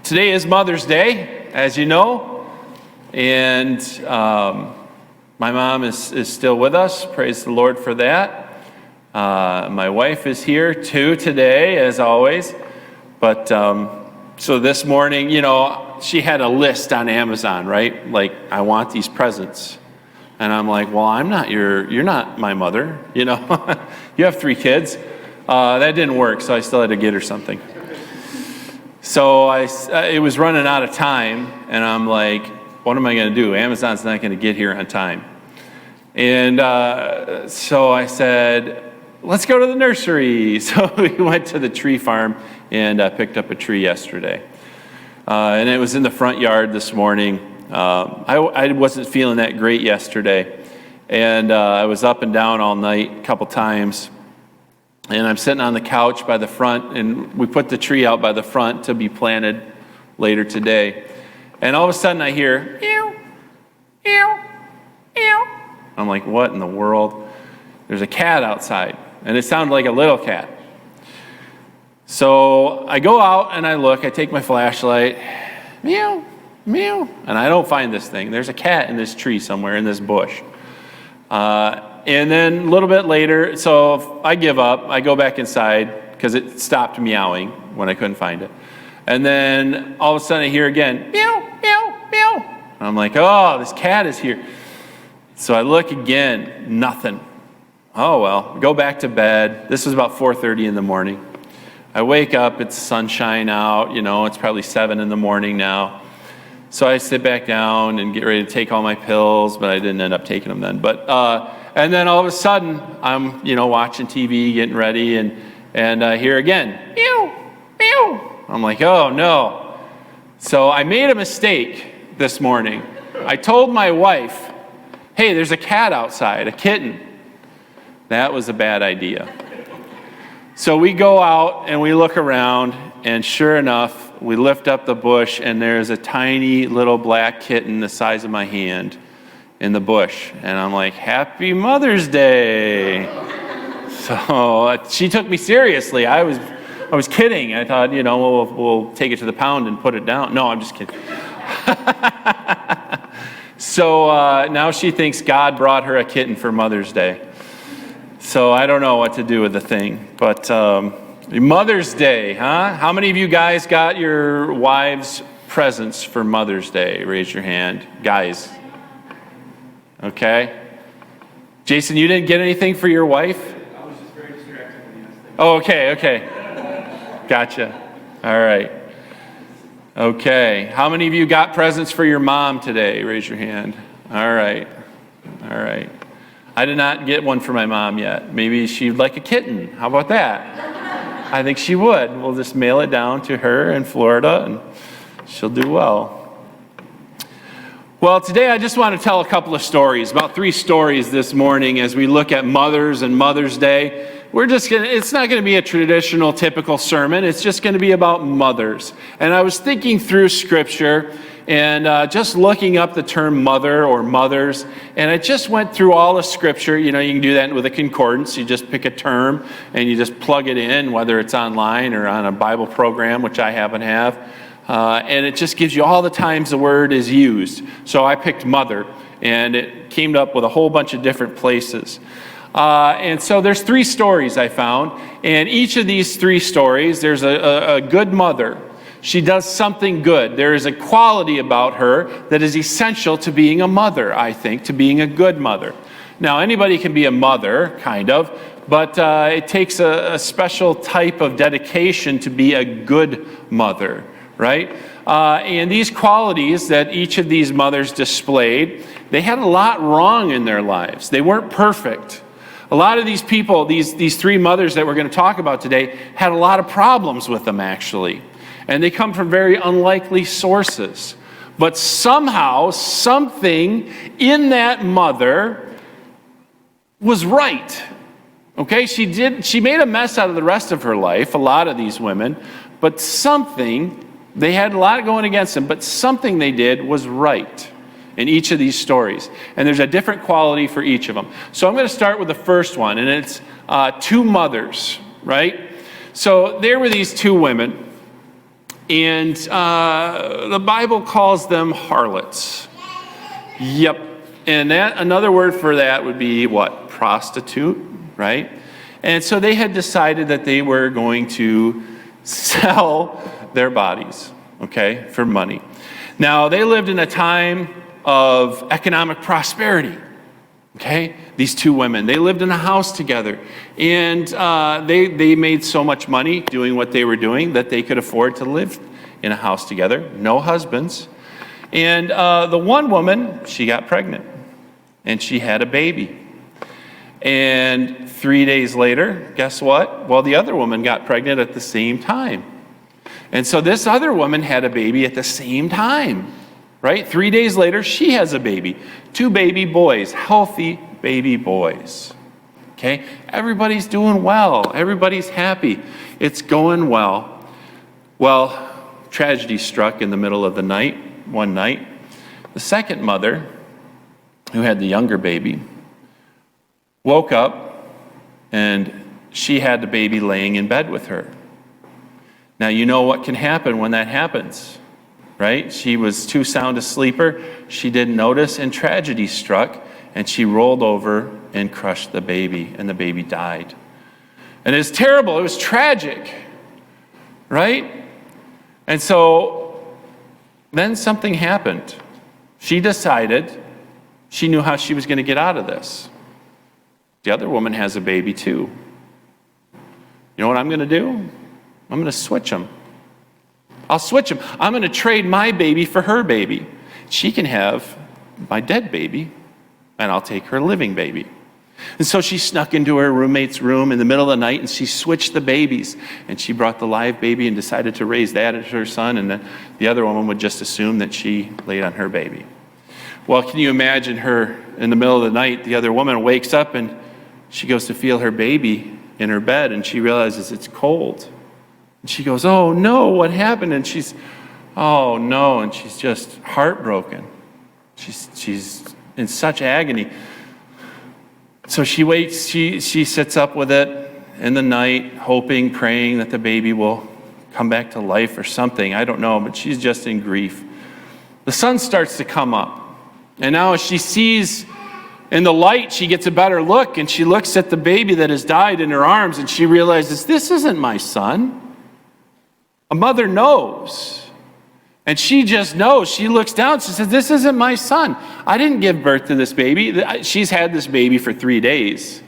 Today is Mother's Day, as you know, and my mom is still with us. Praise the Lord for that. My wife is here too today, as always. But so this morning, she had a list on Amazon, right? Like, I want these presents. And I'm like, well, you're not my mother, You have 3 kids. That didn't work, so I still had to get her something. So it was running out of time, and I'm like, what am I going to do? Amazon's not going to get here on time. And so I said, let's go to the nursery. So we went to the tree farm and picked up a tree yesterday. And it was in the front yard this morning. I wasn't feeling that great yesterday. And I was up and down all night a couple times. And I'm sitting on the couch by the front, and we put the tree out by the front to be planted later today. And all of a sudden I hear, ew, ew, ew. I'm like, what in the world? There's a cat outside, and it sounded like a little cat. So I go out and I look, I take my flashlight, meow, meow, and I don't find this thing. There's a cat in this tree somewhere in this bush. And then a little bit later, so I give up. I go back inside because it stopped meowing when I couldn't find it. And then all of a sudden I hear again, meow, meow, meow. And I'm like, oh, this cat is here. So I look again, nothing. Oh, well, go back to bed. This was about 4:30 in the morning. I wake up, it's sunshine out, it's probably 7 in the morning now. So I sit back down and get ready to take all my pills, but I didn't end up taking them then. And then all of a sudden, I'm, watching TV, getting ready, and I hear again, meow, meow. I'm like, oh no. So I made a mistake this morning. I told my wife, hey, there's a cat outside, a kitten. That was a bad idea. So we go out and we look around, and sure enough, we lift up the bush, and there's a tiny little black kitten the size of my hand in the bush. And I'm like, Happy Mother's Day. So she took me seriously. I was kidding. I thought, we'll take it to the pound and put it down. No, I'm just kidding. So now she thinks God brought her a kitten for Mother's Day. So I don't know what to do with the thing. But Mother's Day, huh? How many of you guys got your wives presents for Mother's Day? Raise your hand. Guys. Okay. Jason, you didn't get anything for your wife? I was just very distracted when you asked that. Oh, okay. Gotcha. All right. Okay. How many of you got presents for your mom today? Raise your hand. All right. I did not get one for my mom yet. Maybe she'd like a kitten. How about that? I think she would. We'll just mail it down to her in Florida, and she'll do well. Well, today I just want to tell a couple of stories, about 3 stories this morning as we look at mothers and Mother's Day. It's not going to be a traditional, typical sermon. It's just going to be about mothers. And I was thinking through Scripture and just looking up the term mother or mothers, and I just went through all of Scripture. You can do that with a concordance. You just pick a term and you just plug it in, whether it's online or on a Bible program, which I happen to have. And it just gives you all the times the word is used. So I picked mother, and it came up with a whole bunch of different places. And so there's 3 stories I found, and each of these 3 stories, there's a good mother. She does something good. There is a quality about her that is essential to being a mother, I think, to being a good mother. Now, anybody can be a mother, kind of, but it takes a special type of dedication to be a good mother. Right? And these qualities that each of these mothers displayed, they had a lot wrong in their lives. They weren't perfect. A lot of these people, these 3 mothers that we're going to talk about today, had a lot of problems with them, actually. And they come from very unlikely sources. But somehow, something in that mother was right. Okay? She made a mess out of the rest of her life, a lot of these women, but they had a lot going against them, but something they did was right in each of these stories. And there's a different quality for each of them. So I'm going to start with the first one, and it's 2 mothers, right? So there were these 2 women, And the Bible calls them harlots. Yep. And that another word for that would be what? Prostitute, right? And so they had decided that they were going to sell their bodies, okay, for money. Now, they lived in a time of economic prosperity, okay? These two women, they lived in a house together. And they made so much money doing what they were doing that they could afford to live in a house together, no husbands. And the one woman, she got pregnant, and she had a baby. And 3 days later, guess what? Well, the other woman got pregnant at the same time. And so this other woman had a baby at the same time, right? 3 days later, she has a baby. 2 baby boys, healthy baby boys. Okay? Everybody's doing well. Everybody's happy. It's going well. Well, tragedy struck in the middle of the night, one night. The second mother, who had the younger baby, woke up and she had the baby laying in bed with her. Now, you know what can happen when that happens, right? She was too sound a sleeper. She didn't notice, and tragedy struck, and she rolled over and crushed the baby, and the baby died. And it's terrible. It was tragic, right? And so then something happened. She decided she knew how she was going to get out of this. The other woman has a baby too. You know what I'm going to do? I'm going to switch them. I'll switch them. I'm going to trade my baby for her baby. She can have my dead baby, and I'll take her living baby. And so she snuck into her roommate's room in the middle of the night, and she switched the babies. And she brought the live baby and decided to raise that as her son, and then the other woman would just assume that she laid on her baby. Well, can you imagine her in the middle of the night? The other woman wakes up, and she goes to feel her baby in her bed, and she realizes it's cold. And she goes, "Oh no, what happened?" And she's, "Oh no," and she's just heartbroken. She's in such agony. So she waits, she sits up with it in the night, hoping, praying that the baby will come back to life or something. I don't know, but she's just in grief. The sun starts to come up. And now as she sees in the light, she gets a better look, and she looks at the baby that has died in her arms, and she realizes, this isn't my son. A mother knows. And she just knows. She looks down. She says, this isn't my son. I didn't give birth to this baby. She's had this baby for 3 days.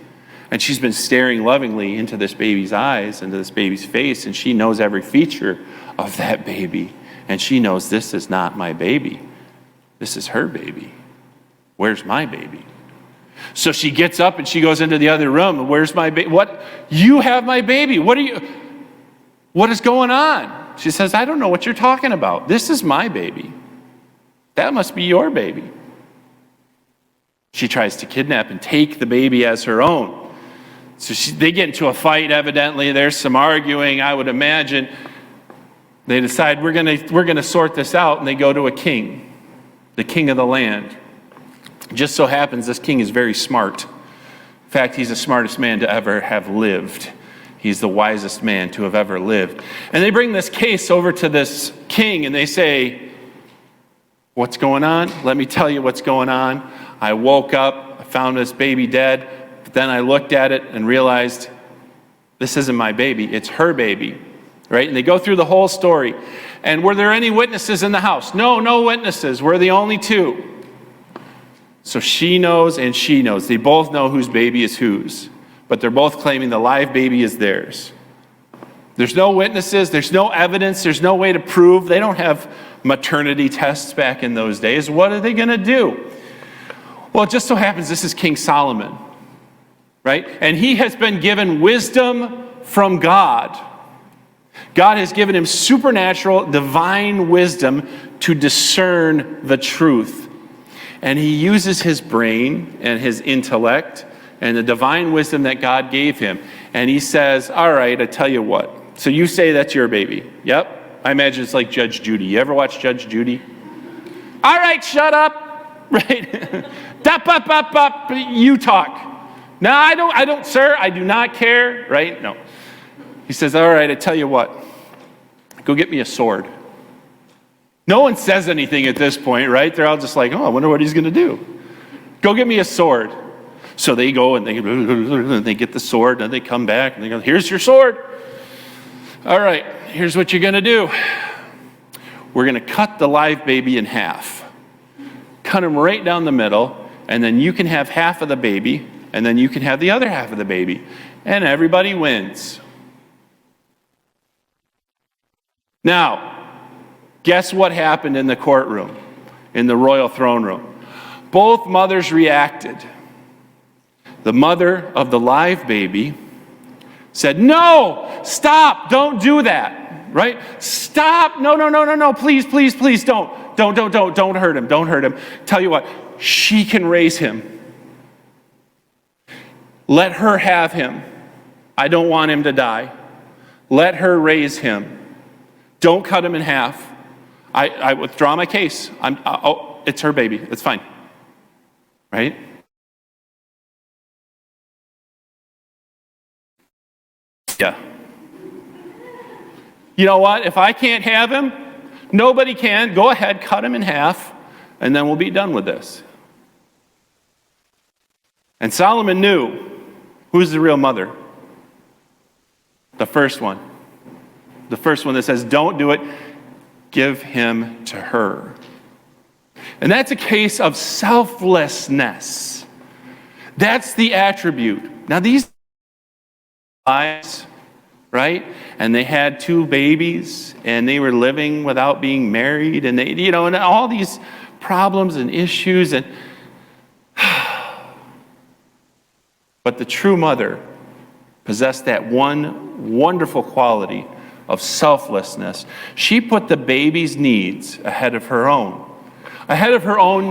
And she's been staring lovingly into this baby's eyes, into this baby's face, and she knows every feature of that baby. And she knows this is not my baby. This is her baby. Where's my baby? So she gets up and she goes into the other room. Where's my baby? What? You have my baby. What is going on? She says, I don't know what you're talking about. This is my baby. That must be your baby. She tries to kidnap and take the baby as her own. So they get into a fight, evidently. There's some arguing, I would imagine. They decide, we're gonna sort this out, and they go to a king, the king of the land. Just so happens this king is very smart. In fact, he's the smartest man to ever have lived. He's the wisest man to have ever lived. And they bring this case over to this king, and they say, what's going on? Let me tell you what's going on. I woke up, I found this baby dead, but then I looked at it and realized this isn't my baby, it's her baby, right? And they go through the whole story. And were there any witnesses in the house? No witnesses. We're the only two. So she knows and she knows. They both know whose baby is whose, but they're both claiming the live baby is theirs. There's no witnesses, there's no evidence, there's no way to prove. They don't have maternity tests back in those days. What are they going to do? Well, it just so happens this is King Solomon, right? And he has been given wisdom from God. God has given him supernatural, divine wisdom to discern the truth. And he uses his brain and his intellect and the divine wisdom that God gave him. And he says, all right, I tell you what. So you say that's your baby. Yep. I imagine it's like Judge Judy. You ever watch Judge Judy? All right, shut up. Right? Up. You talk. No, I don't, sir. I do not care. Right? No. He says, all right, I tell you what. go get me a sword. No one says anything at this point, right? They're all just like, oh, I wonder what he's going to do. Go get me a sword. So they go and they get the sword, and they come back and they go, here's your sword. All right, here's what you're going to do. We're going to cut the live baby in half. Cut him right down the middle, and then you can have half of the baby, and then you can have the other half of the baby. And everybody wins. Now, guess what happened in the courtroom, in the royal throne room? Both mothers reacted. The mother of the live baby said, no, stop, don't do that, right? Stop, no, please, don't hurt him, don't hurt him. Tell you what, she can raise him. Let her have him. I don't want him to die. Let her raise him. Don't cut him in half. I withdraw my case. It's her baby. It's fine. Right? Yeah. You know what? If I can't have him, nobody can. Go ahead, cut him in half, and then we'll be done with this. And Solomon knew who's the real mother. The first one. The first one that says, don't do it. Give him to her. And that's a case of selflessness. That's the attribute. Now these lives, right? And they had 2 babies, and they were living without being married, and they, and all these problems and issues, and but the true mother possessed that one wonderful quality of selflessness. She put the baby's needs ahead of her own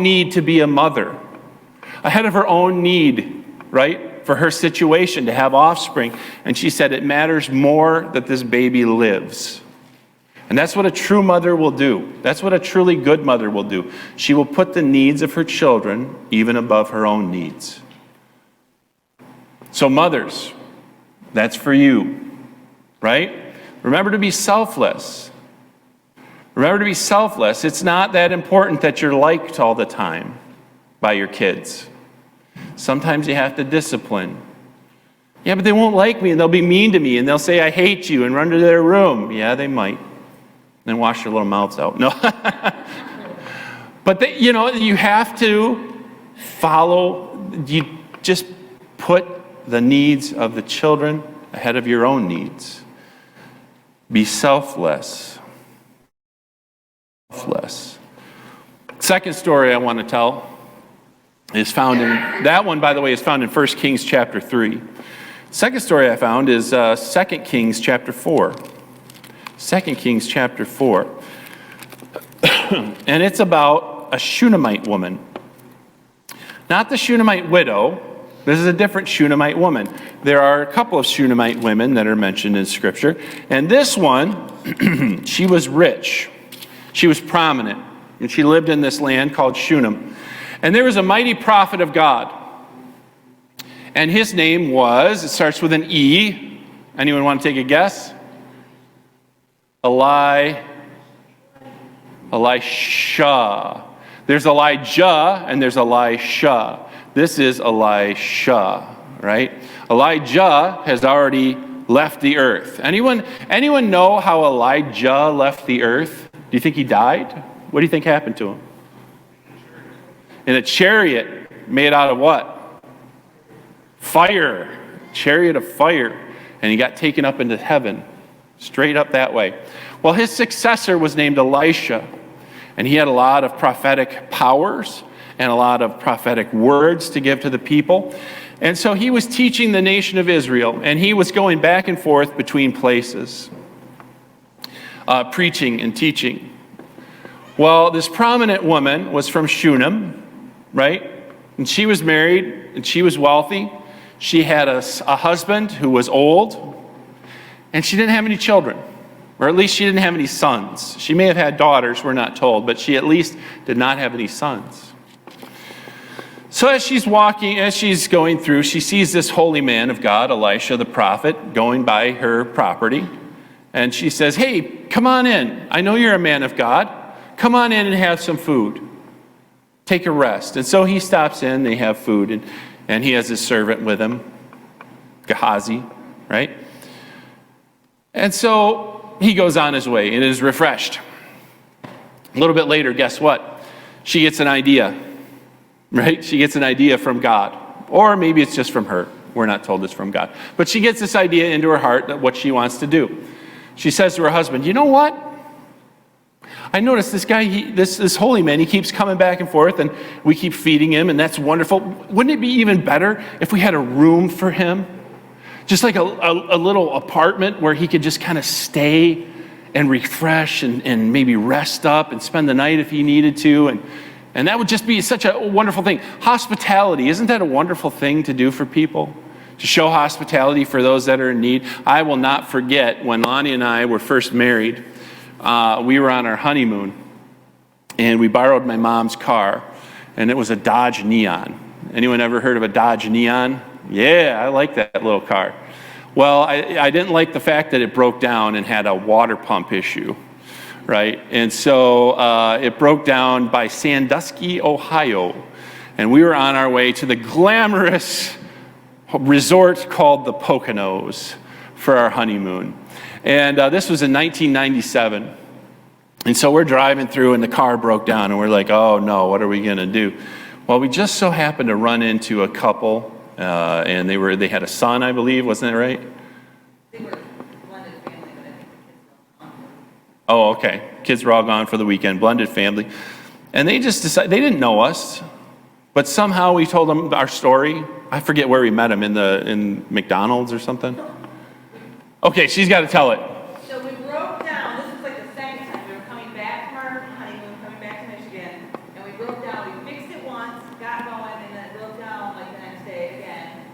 need to be a mother, ahead of her own need, right, for her situation to have offspring. And she said, it matters more that this baby lives. And that's what a true mother will do. That's what a truly good mother will do. She will put the needs of her children even above her own needs. So mothers, that's for you, right? Remember to be selfless. Remember to be selfless. It's not that important that you're liked all the time by your kids. Sometimes you have to discipline. Yeah, but they won't like me, and they'll be mean to me, and they'll say I hate you and run to their room. Yeah, they might. Then wash their little mouths out. No. But you have to follow, you just put the needs of the children ahead of your own needs. Be selfless. Second story I want to tell is found in, that one, by the way, is found in 1 Kings chapter 3. Second story I found is 2 Kings chapter 4. 2 Kings chapter 4. And it's about a Shunammite woman. Not the Shunammite widow. This is a different Shunammite woman. There are a couple of Shunammite women that are mentioned in Scripture. And this one, she was rich. She was prominent. And she lived in this land called Shunem. And there was a mighty prophet of God. And his name was, it starts with an E. Anyone want to take a guess? Elisha. There's Elijah and there's Elisha. This is Elisha, right? Elijah has already left the earth. Anyone know how Elijah left the earth? Do you think he died? What do you think happened to him? In a chariot made out of what? Fire. Chariot of fire. And he got taken up into heaven. Straight up that way. Well, his successor was named Elisha. And he had a lot of prophetic powers and a lot of prophetic words to give to the people. And so he was teaching the nation of Israel, and he was going back and forth between places, preaching and teaching. Well, this prominent woman was from Shunem, right? And she was married, and she was wealthy. She had a husband who was old, and she didn't have any children, or at least she didn't have any sons. She may have had daughters, we're not told, but she at least did not have any sons. So as she's going through, she sees this holy man of God, Elisha the prophet, going by her property. And she says, hey, come on in. I know you're a man of God. Come on in and have some food. Take a rest. And so he stops in, they have food, and he has his servant with him, Gehazi, right? And so he goes on his way and is refreshed. A little bit later, guess what? She gets an idea, right? She gets an idea from God. Or maybe it's just from her. We're not told it's from God. But she gets this idea into her heart that what she wants to do. She says to her husband, you know what? I noticed this guy, this holy man, he keeps coming back and forth, and we keep feeding him, and that's wonderful. Wouldn't it be even better if we had a room for him? Just like a little apartment where he could just kind of stay and refresh and maybe rest up and spend the night if he needed to. And that would just be such a wonderful thing. Hospitality, isn't that a wonderful thing to do for people? To show hospitality for those that are in need. I will not forget when Lonnie and I were first married. We were on our honeymoon, and we borrowed my mom's car, and it was a Dodge Neon. Anyone ever heard of a Dodge Neon? Yeah, I like that little car. Well, I didn't like the fact that it broke down and had a water pump issue, right? And so it broke down by Sandusky, Ohio, and we were on our way to the glamorous resort called the Poconos for our honeymoon. And this was in 1997. And so we're driving through, and the car broke down, and we're like, oh no, what are we going to do? Well, we just so happened to run into a couple, and they had a son, I believe, wasn't that right? They were blended family, but I think the kids were gone. Oh, okay. Kids were all gone for the weekend, blended family. And they just decided, they didn't know us, but somehow we told them our story. I forget where we met them, in McDonald's or something. Okay, she's got to tell it. So we broke down, this was like the second time, we were coming back from our honeymoon, coming back to Michigan, and we broke down, we fixed it once, got going, and then it broke down like the next day again.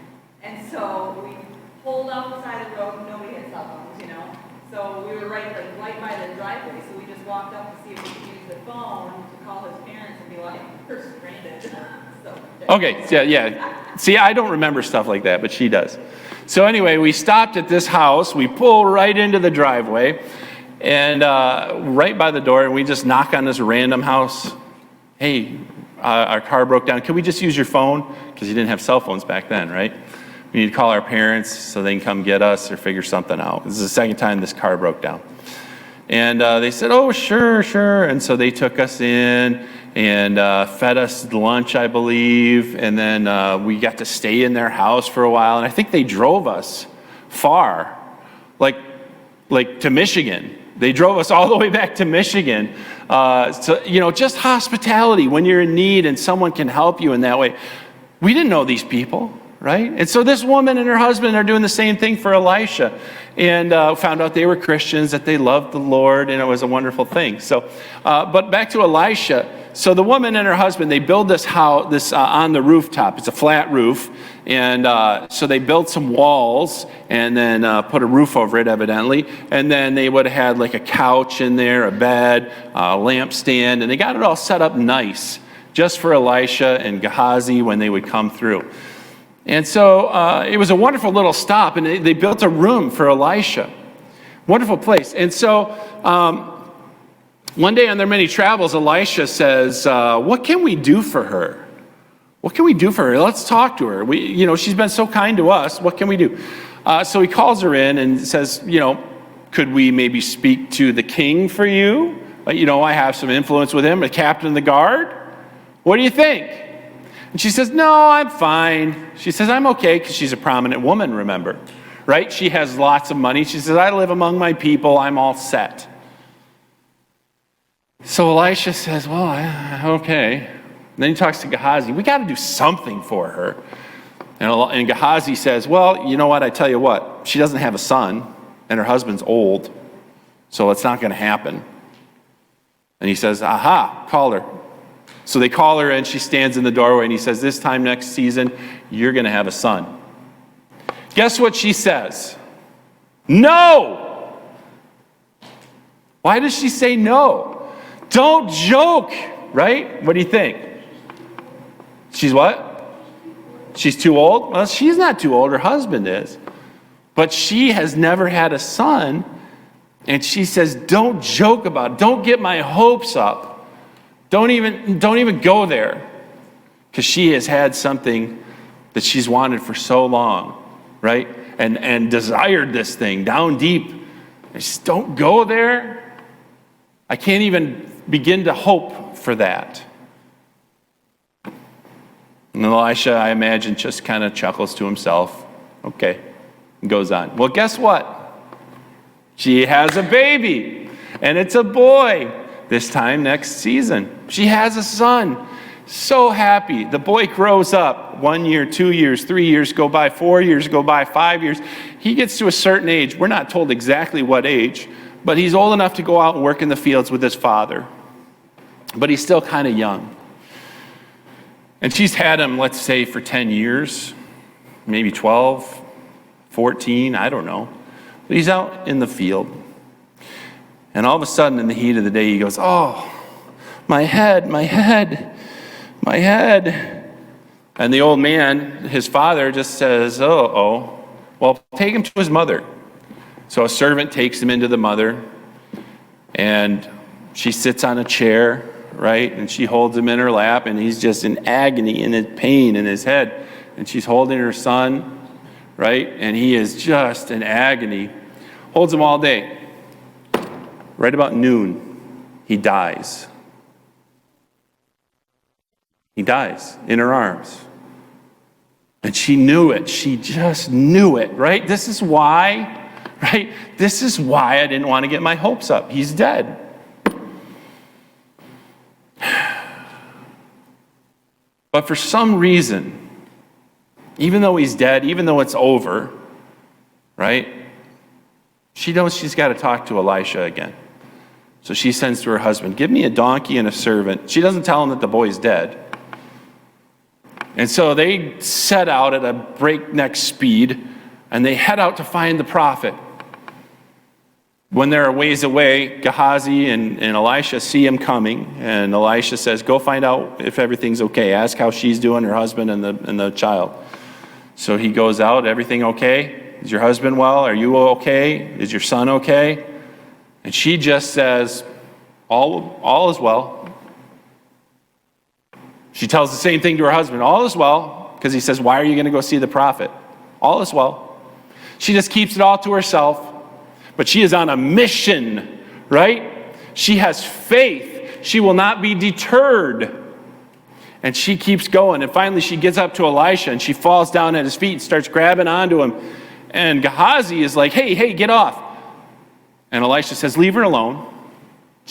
And so we pulled off the side of the road, and nobody had cell phones, you know? So we were right by the driveway, so we just walked up to see if we could use the phone to call his parents and be like, we're stranded. So, Okay, yeah. See, I don't remember stuff like that, but she does. So anyway, we stopped at this house. We pull right into the driveway, and right by the door, and we just knock on this random house. Hey, our car broke down. Can we just use your phone? Because you didn't have cell phones back then, right? We need to call our parents so they can come get us or figure something out. This is the second time this car broke down. And they said, oh, sure. And so they took us in and fed us lunch, I believe. And then we got to stay in their house for a while. And I think they drove us far, like to Michigan. They drove us all the way back to Michigan. So, just hospitality when you're in need and someone can help you in that way. We didn't know these people, right? And so this woman and her husband are doing the same thing for Elisha, and found out they were Christians, that they loved the Lord, and it was a wonderful thing. So, but back to Elisha. So the woman and her husband, they build this house, on the rooftop. It's a flat roof, and so they built some walls and then put a roof over it, evidently. And then they would have had like a couch in there, a bed, a lampstand, and they got it all set up nice, just for Elisha and Gehazi when they would come through. And so it was a wonderful little stop, and they built a room for Elisha. Wonderful place. And so one day on their many travels, Elisha says, what can we do for her? What can we do for her? Let's talk to her. She's been so kind to us. What can we do? So he calls her in and says, could we maybe speak to the king for you? I have some influence with him, the captain of the guard. What do you think? And she says, no, I'm fine. She says, I'm okay, because she's a prominent woman, remember, right? She has lots of money. She says, I live among my people. I'm all set. So Elisha says, well, okay. And then he talks to Gehazi. We got to do something for her. And Gehazi says, well, you know what? I tell you what. She doesn't have a son, and her husband's old, so it's not going to happen. And he says, aha, call her. So they call her, and she stands in the doorway, and he says, this time next season, you're going to have a son. Guess what she says? No! Why does she say no? Don't joke, right? What do you think? She's what? She's too old? Well, she's not too old. Her husband is. But she has never had a son, And she says, don't joke about it. Don't get my hopes up. Don't even go there. Because she has had something that she's wanted for so long, right? And desired this thing down deep. And she says, don't go there. I can't even begin to hope for that. And Elisha, I imagine, just kind of chuckles to himself. Okay, and goes on. Well, guess what? She has a baby, and it's a boy. This time next season, she has a son. So happy. The boy grows up. 1 year, 2 years, 3 years go by, 4 years go by, 5 years. He gets to a certain age. We're not told exactly what age, but he's old enough to go out and work in the fields with his father. But he's still kind of young. And she's had him, let's say, for 10 years, maybe 12, 14, I don't know. But he's out in the field. And all of a sudden, in the heat of the day, he goes, oh, my head, my head, my head. And the old man, his father, just says, well, take him to his mother. So a servant takes him into the mother, and she sits on a chair, right? And she holds him in her lap, and he's just in agony and in pain in his head. And she's holding her son, right? And he is just in agony. Holds him all day. Right about noon, he dies. He dies in her arms. And she knew it. She just knew it, right? This is why, right? This is why I didn't want to get my hopes up. He's dead. But for some reason, even though he's dead, even though it's over, right? She knows she's got to talk to Elisha again. So she sends to her husband, give me a donkey and a servant. She doesn't tell him that the boy's dead. And so they set out at a breakneck speed, and they head out to find the prophet. When they're a ways away, Gehazi and Elisha see him coming, and Elisha says, go find out if everything's okay. Ask how she's doing, her husband and the child. So he goes out, everything okay? Is your husband well? Are you okay? Is your son okay? And she just says, all is well. She tells the same thing to her husband, all is well, because he says, why are you going to go see the prophet? All is well. She just keeps it all to herself. But she is on a mission, right? She has faith. She will not be deterred. And she keeps going. And finally she gets up to Elisha and she falls down at his feet and starts grabbing onto him. And Gehazi is like, hey, get off. And Elisha says, leave her alone.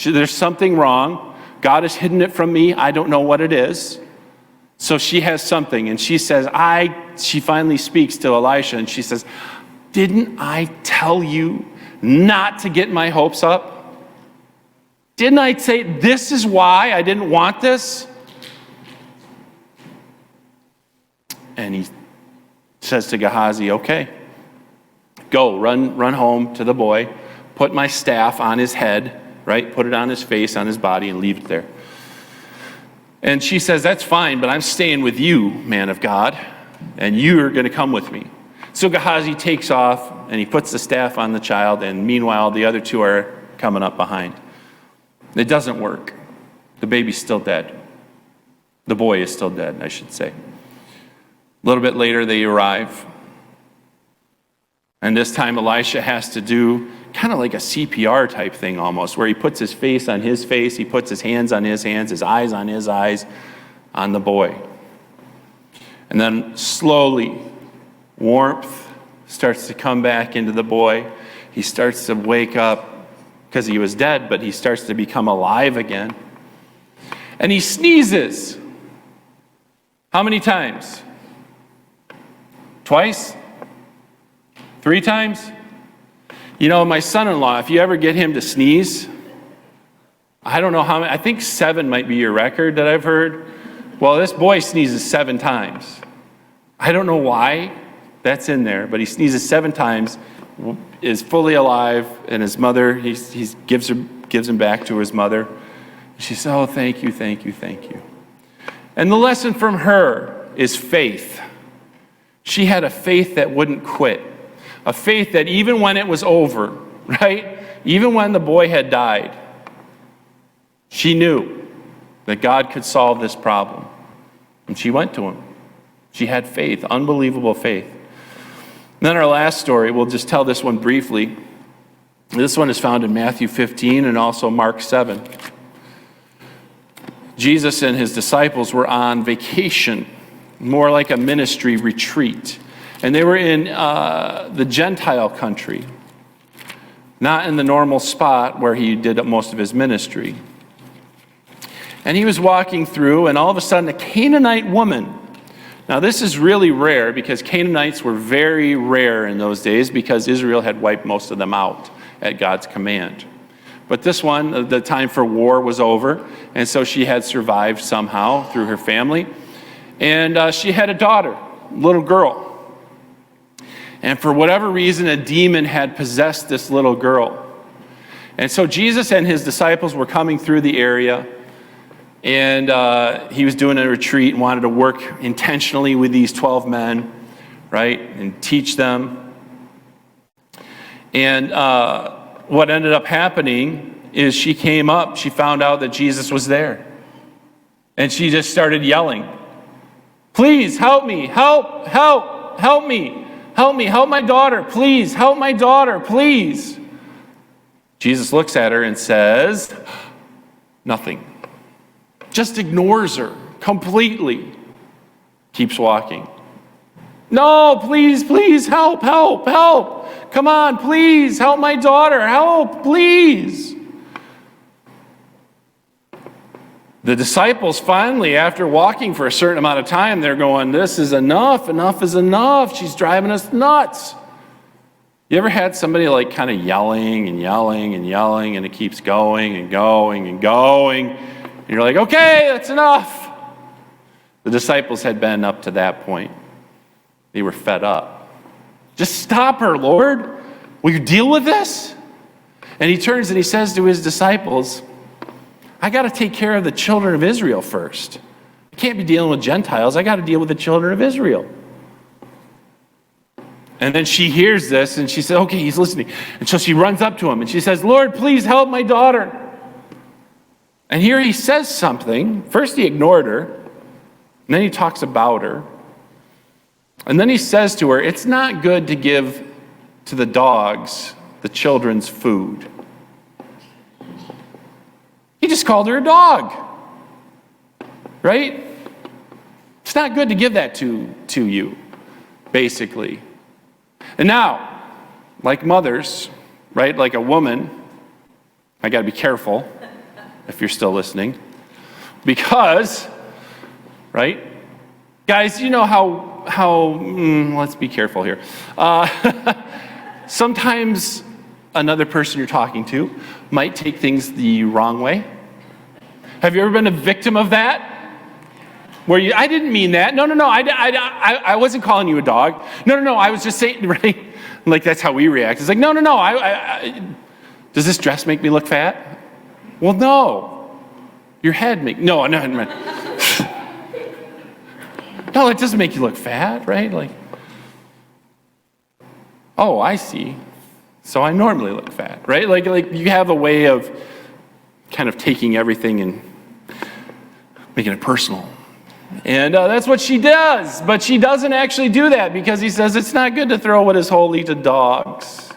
There's something wrong. God has hidden it from me. I don't know what it is. So she has something. And she says, she finally speaks to Elisha and she says, didn't I tell you not to get my hopes up? Didn't I say this is why I didn't want this? And he says to Gehazi, okay, go, run home to the boy, put my staff on his head, right? Put it on his face, on his body, and leave it there. And she says, that's fine, but I'm staying with you, man of God, and you're going to come with me. So Gehazi takes off, and he puts the staff on the child, and meanwhile, the other two are coming up behind. It doesn't work. The baby's still dead. The boy is still dead, I should say. A little bit later, they arrive. And this time, Elisha has to do kind of like a CPR type thing almost, where he puts his face on his face, he puts his hands on his hands, his eyes on his eyes, on the boy. And then slowly, warmth starts to come back into the boy. He starts to wake up because he was dead, but he starts to become alive again. And he sneezes. How many times? Twice? 3 times? You know, my son-in-law, if you ever get him to sneeze, I don't know how many, I think 7 might be your record that I've heard. Well, this boy sneezes 7 times. I don't know why that's in there, but he sneezes 7 times, is fully alive, and his mother, he gives him back to his mother. She says, oh, thank you, thank you, thank you. And the lesson from her is faith. She had a faith that wouldn't quit. A faith that even when it was over, right? even when the boy had died, she knew that God could solve this problem. And she went to him. She had faith, unbelievable faith. And then our last story, we'll just tell this one briefly. This one is found in Matthew 15 and also Mark 7. Jesus and his disciples were on vacation, more like a ministry retreat. And they were in the Gentile country, not in the normal spot where he did most of his ministry. And he was walking through, and all of a sudden a Canaanite woman. Now this is really rare because Canaanites were very rare in those days because Israel had wiped most of them out at God's command. But this one, the time for war was over, and so she had survived somehow through her family. And she had a daughter, little girl. And for whatever reason, a demon had possessed this little girl. And so Jesus and his disciples were coming through the area, and he was doing a retreat and wanted to work intentionally with these 12 men, right, and teach them. And what ended up happening is she came up, she found out that Jesus was there. And she just started yelling, "Please help me, help me. Help me, help my daughter, please, help my daughter, please." Jesus looks at her and says, nothing. Just ignores her completely. Keeps walking. "No, please, help. Come on, please, help my daughter, help, please." The disciples finally, after walking for a certain amount of time, they're going, "This is enough is enough. She's driving us nuts." You ever had somebody like kind of yelling, and it keeps going and going and going, and you're like, "Okay, that's enough." The disciples had been up to that point. They were fed up. "Just stop her, Lord. Will you deal with this?" And he turns and he says to his disciples, "I got to take care of the children of Israel first. I can't be dealing with Gentiles. I got to deal with the children of Israel." And then she hears this and she says, "Okay, he's listening." And so she runs up to him and she says, "Lord, please help my daughter." And here he says something. First he ignored her, and then he talks about her. And then he says to her, "It's not good to give to the dogs the children's food." He just called her a dog, right? It's not good to give that to you, basically. And now, like mothers, right, like a woman, I got to be careful if you're still listening, because, right, guys, you know how let's be careful here. Sometimes another person you're talking to might take things the wrong way. Have you ever been a victim of that? Where I didn't mean that. No, I wasn't calling you a dog. No, I was just saying, right? Like that's how we react. It's like, no, does this dress make me look fat? Well, no. Your head no. No, it doesn't make you look fat, right? Like, oh, I see. So I normally look fat, right? Like you have a way of kind of taking everything and making it personal. And that's what she does. But she doesn't actually do that because he says it's not good to throw what is holy to dogs.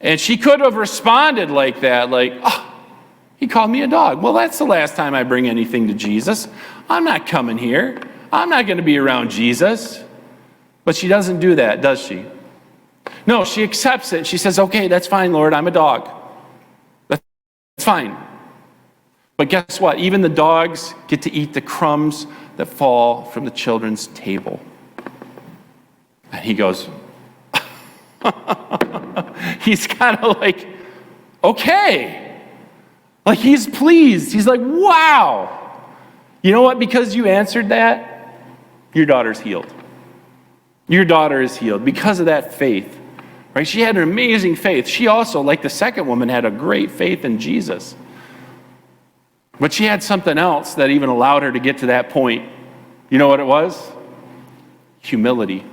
And she could have responded like that, like, "Oh, he called me a dog. Well, that's the last time I bring anything to Jesus. I'm not coming here. I'm not going to be around Jesus." But she doesn't do that, does she? No, she accepts it. She says, "Okay, that's fine, Lord. I'm a dog. That's fine." But guess what? Even the dogs get to eat the crumbs that fall from the children's table. And he goes, he's kind of like, okay. Like he's pleased. He's like, wow. You know what? Because you answered that, your daughter's healed. Your daughter is healed because of that faith. Right? She had an amazing faith. She also, like the second woman, had a great faith in Jesus. But she had something else that even allowed her to get to that point. You know what it was? Humility.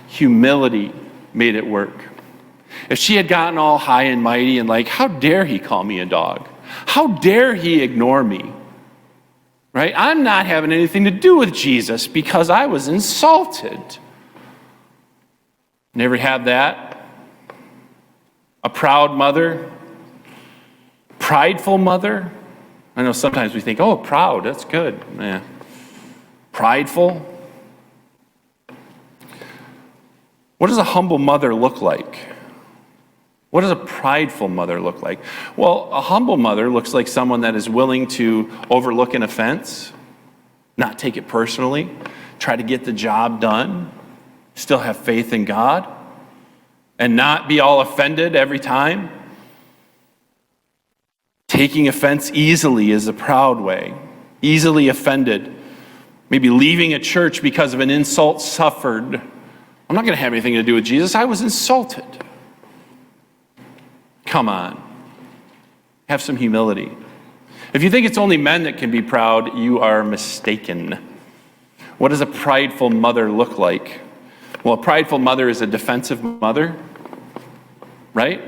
Humility made it work. if she had gotten all high and mighty and like, how dare he call me a dog? How dare he ignore me? Right? I'm not having anything to do with Jesus because I was insulted. Never had that? A proud mother? Prideful mother? I know sometimes we think, oh, proud, that's good. Yeah. Prideful? What does a humble mother look like? What does a prideful mother look like? Well, a humble mother looks like someone that is willing to overlook an offense, not take it personally, try to get the job done, still have faith in God, and not be all offended every time. Taking offense easily is a proud way, easily offended. Maybe leaving a church because of an insult suffered. I'm not going to have anything to do with Jesus. I was insulted. Come on. Have some humility. If you think it's only men that can be proud, you are mistaken. What does a prideful mother look like? Well, a prideful mother is a defensive mother, right?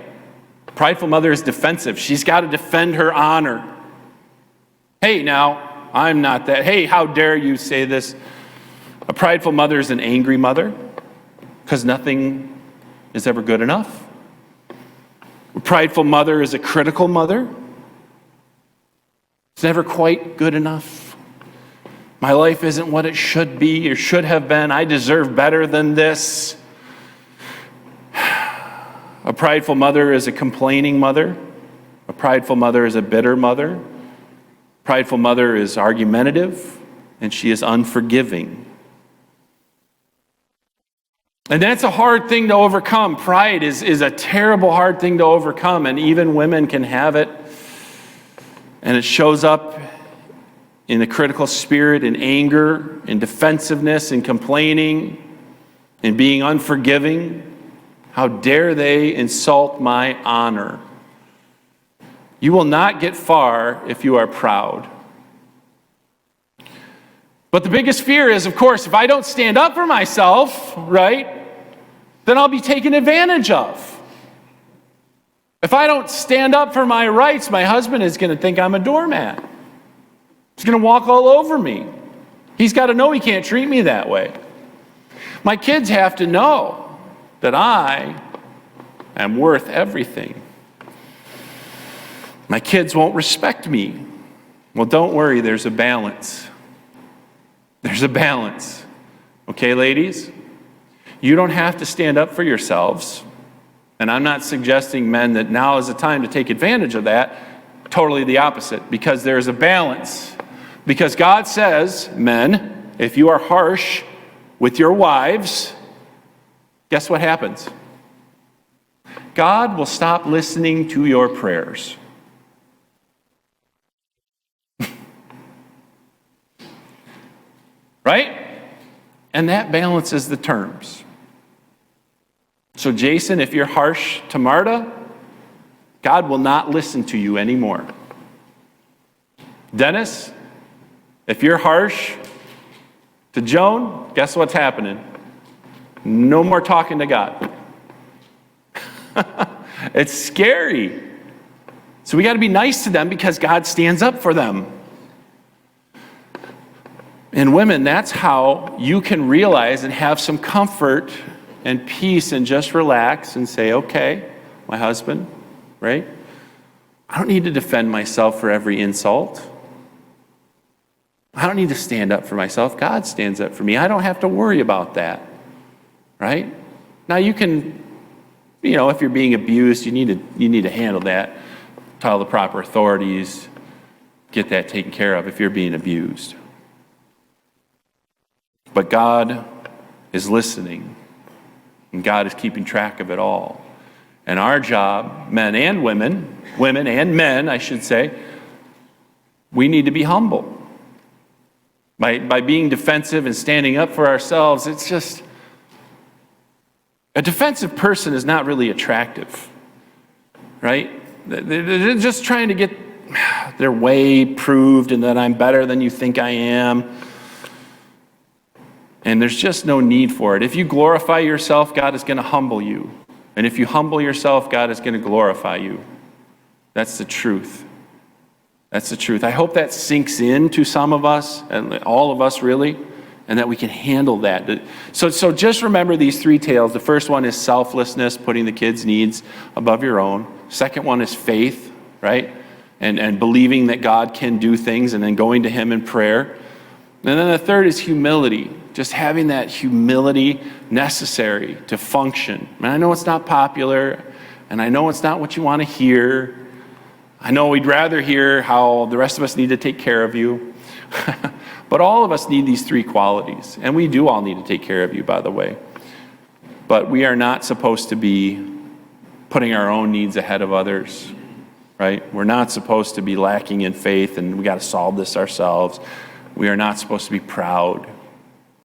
A prideful mother is defensive. She's got to defend her honor. Hey, now, I'm not that. Hey, how dare you say this? A prideful mother is an angry mother because nothing is ever good enough. A prideful mother is a critical mother. It's never quite good enough. My life isn't what it should be or should have been. I deserve better than this. A prideful mother is a complaining mother. A prideful mother is a bitter mother. A prideful mother is argumentative, and she is unforgiving. And that's a hard thing to overcome. Pride is a terrible, hard thing to overcome, and even women can have it. And it shows up in the critical spirit, in anger, in defensiveness, in complaining, in being unforgiving. How dare they insult my honor? You will not get far if you are proud. But the biggest fear is, of course, if I don't stand up for myself, right, then I'll be taken advantage of. If I don't stand up for my rights, my husband is going to think I'm a doormat. He's going to walk all over me. He's got to know he can't treat me that way. My kids have to know that I am worth everything. My kids won't respect me. Well, don't worry, there's a balance. There's a balance. Okay, ladies? You don't have to stand up for yourselves. And I'm not suggesting, men, that now is the time to take advantage of that. Totally the opposite, because there's a balance. Because God says, men, if you are harsh with your wives, guess what happens? God will stop listening to your prayers. Right? And that balances the terms. So Jason, if you're harsh to Marta, God will not listen to you anymore. Dennis, if you're harsh to Joan, guess what's happening? No more talking to God. It's scary. So we got to be nice to them because God stands up for them. And women, that's how you can realize and have some comfort and peace and just relax and say, okay, my husband, right? I don't need to defend myself for every insult. I don't need to stand up for myself. God stands up for me. I don't have to worry about that, right? Now you can, if you're being abused, you need to handle that. Tell the proper authorities, get that taken care of if you're being abused. But God is listening, and God is keeping track of it all. And our job, men and women and men, I should say, we need to be humble. By being defensive and standing up for ourselves, it's just, a defensive person is not really attractive, right? They're just trying to get their way proved and that I'm better than you think I am. And there's just no need for it. If you glorify yourself, God is going to humble you. And if you humble yourself, God is going to glorify you. That's the truth. That's the truth. I hope that sinks in to some of us, and all of us really, and that we can handle that. So just remember these three tales. The first one is selflessness, putting the kids' needs above your own. Second one is faith, right? And believing that God can do things and then going to him in prayer. And then the third is humility, just having that humility necessary to function. And I know it's not popular, and I know it's not what you want to hear. I know we'd rather hear how the rest of us need to take care of you. But all of us need these three qualities. And we do all need to take care of you, by the way. But we are not supposed to be putting our own needs ahead of others, right? We're not supposed to be lacking in faith and we got to solve this ourselves. We are not supposed to be proud.